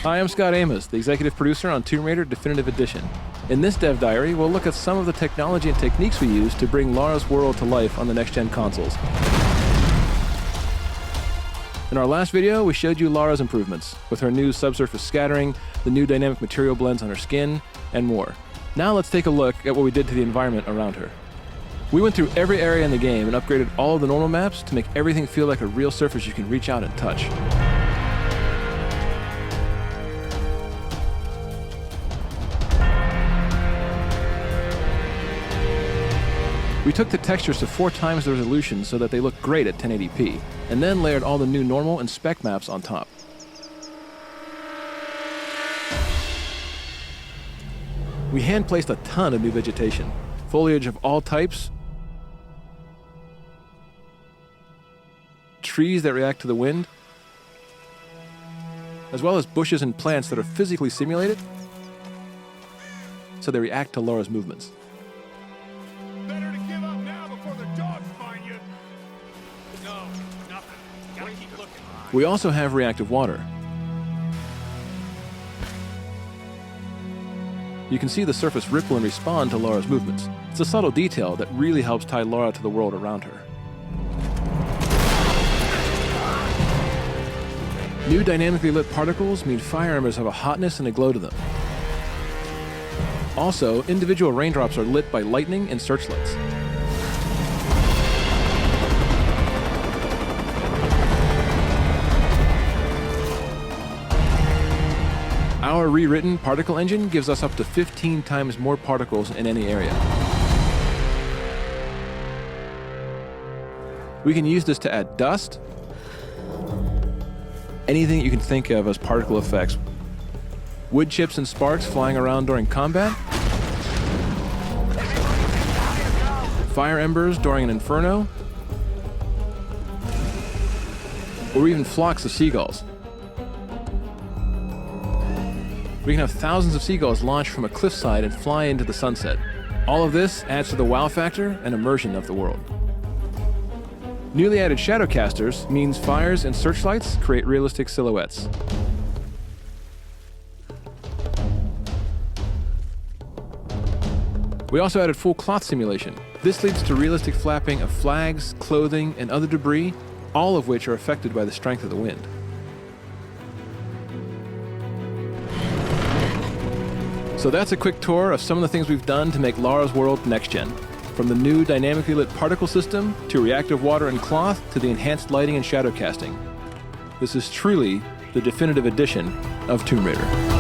Hi, I'm Scott Amos, the executive producer on Tomb Raider Definitive Edition. In this dev diary, we'll look at some of the technology and techniques we use to bring Lara's world to life on the next-gen consoles. In our last video, we showed you Lara's improvements, with her new subsurface scattering, the new dynamic material blends on her skin, and more. Now let's take a look at what we did to the environment around her. We went through every area in the game and upgraded all of the normal maps to make everything feel like a real surface you can reach out and touch. We took the textures to 4 times the resolution so that they look great at 1080p, and then layered all the new normal and spec maps on top. We hand-placed a ton of new vegetation, foliage of all types, trees that react to the wind, as well as bushes and plants that are physically simulated, so they react to Lara's movements. Better to give up now before the dogs find you. No, nothing. Gotta keep looking. We also have reactive water. You can see the surface ripple and respond to Lara's movements. It's a subtle detail that really helps tie Lara to the world around her. New dynamically lit particles mean fire embers have a hotness and a glow to them. Also, individual raindrops are lit by lightning and searchlights. Our rewritten particle engine gives us up to 15 times more particles in any area. We can use this to add dust, anything you can think of as particle effects, wood chips and sparks flying around during combat, fire embers during an inferno, or even flocks of seagulls. We can have thousands of seagulls launch from a cliffside and fly into the sunset. All of this adds to the wow factor and immersion of the world. Newly added shadowcasters means fires and searchlights create realistic silhouettes. We also added full cloth simulation. This leads to realistic flapping of flags, clothing, and other debris, all of which are affected by the strength of the wind. So that's a quick tour of some of the things we've done to make Lara's world next-gen. From the new dynamically lit particle system, to reactive water and cloth, to the enhanced lighting and shadow casting. This is truly the definitive edition of Tomb Raider.